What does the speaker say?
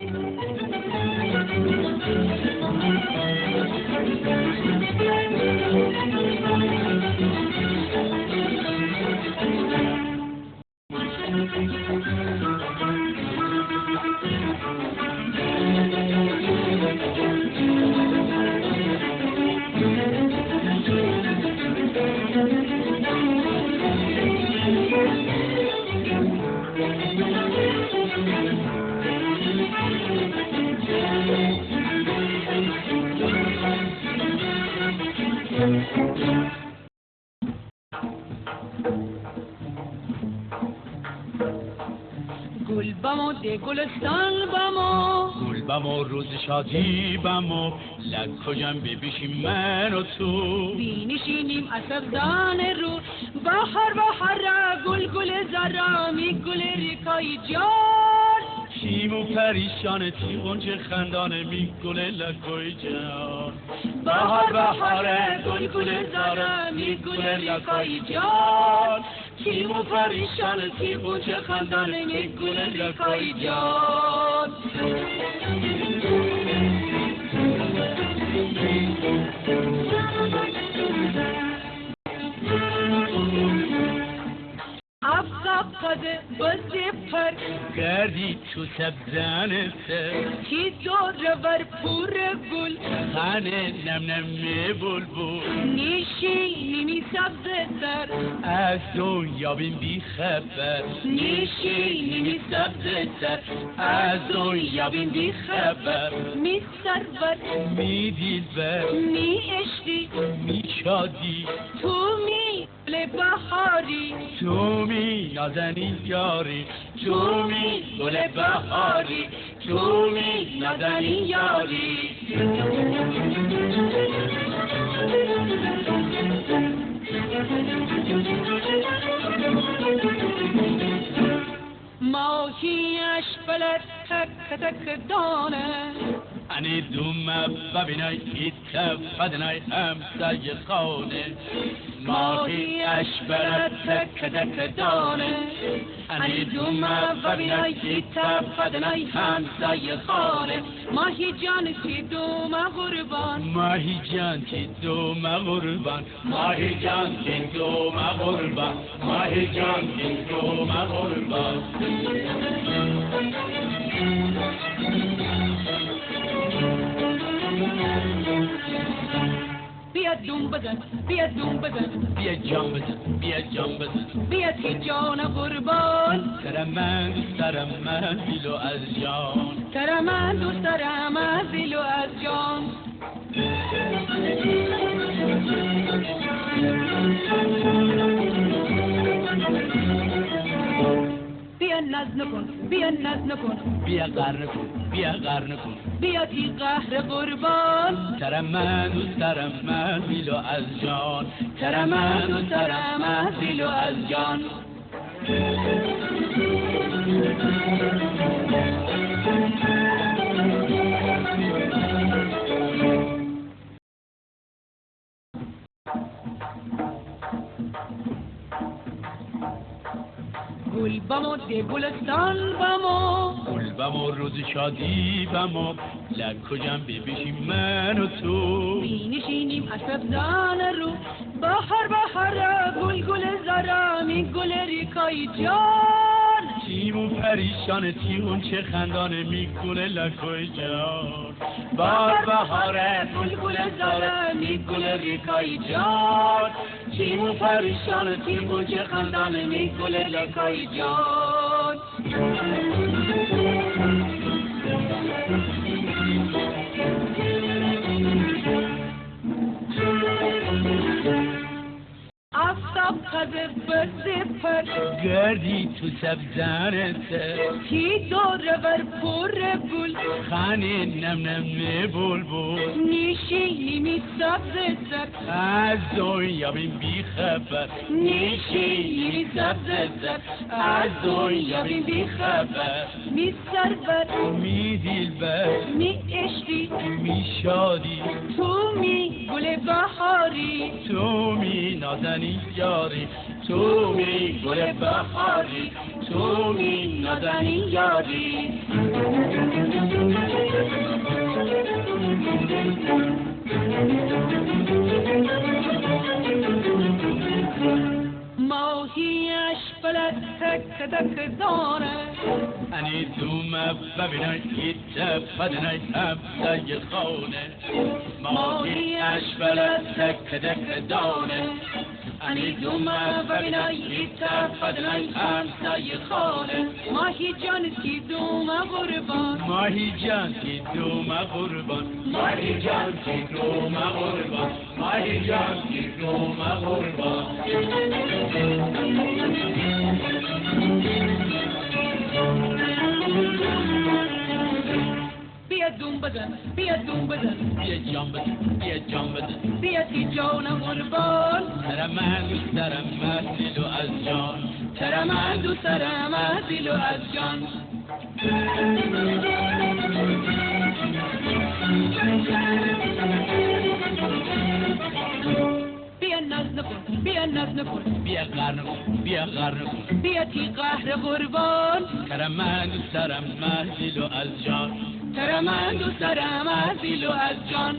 گل بمو گلستان بمو گل بمو روز شادی بمو لکویم ببیشیم من و تو بینشینیم اسبدان رو بحر گل گل زرامی گل ریکای جان کیمو پریشان تیغون چه خندانه می گل لکوی جان بحر گل گل زرامی گل ریکای جان کیمو پریشان تیغون چه خندانه می گل ریکای جان قده بزیپر گردی تو سبزن سر کی دور بر پور گل خانه نم نم بلبل نشینی سبز سر از دنیا بین بی خبر نشینی سبز سر از دنیا بین بی خبر می سرور می دلبر می عشقی می شادی تو می گل بهاری تو می نازنین یاری تو می گل بهاری تو می نازنین یاری ماهیش بلد تک تک دانه انی دوم ببینای ایت فدنای همسایه خانه ماهیش بلد تک تک دانه انی دوم ببینای ایت فدنای همسایه خانه ماهی جان تی دوم قربان ماهی جان تی دوم قربان ماهی جان تی دوم قربان ماهی جان تی دوم قربان بیا دوم بزن بیا دوم بزن بیا جان بزن بیا جان بزن بیا تی جان قربان سر من دوست دارم من دیلو از جان سر من دوست دارم از دل و از جان بیا ناز نکن بیا ناز نکن بیا قرن کن بیا قرن کن بیا تی قهر قربان سر من دوست دارم من دیلو از جان سر من دوست دارم از دل و از جان گل بمو گلستان بمو گل بمو روز شادی بمو لکویم ببیشیم من و تو بینشینیم اسبدان رو بحر گل گل زرامی گل ریکای جان تیمون پریشان تیمون چه خندانه میکنه لکوی جان بهاره گل گل زرامی گل ریکای جان تیمون پریشان تیمون چه خندانه می گل ریکای جان قده بزیپر گردی تو سبزن سر کی دور بر پور گل خانه نم نم بلبل نشینی سبز سر از دنیا بین بی خبر نشینی سبز سر از دنیا بین بی خبر می سرور می دلبر می عشقی می شادی تو می گل بهاری تو می نازنین یاری تو می گل بهاری تو می نازنین یاری دک داره انی دوم ببینای ایت بدنای همسایه خانه ماهی اشبل تک دک دانه انی دوم ببینای ایت بدنای همسایه خانه ماهی جان کی دوم قربان ماهی جان کی دوم قربان ماهی جان کی دوم قربان ماهی جان کی دوم قربان بیا دوم بدن بیا دوم بدن بیا جان بدن بیا جان بدن بیا کی جانم قربان ترمن دوست دارم دل و از جان ترى ما عنده ترى ما دلو از جان بیا ناز نکن بیا ناز نکن بیا قهر نکن بیا قهر نکن بیا تی قهر قربان ترمن دوست دارم دل و از جان ترى ما عنده ترى ما دلو از جان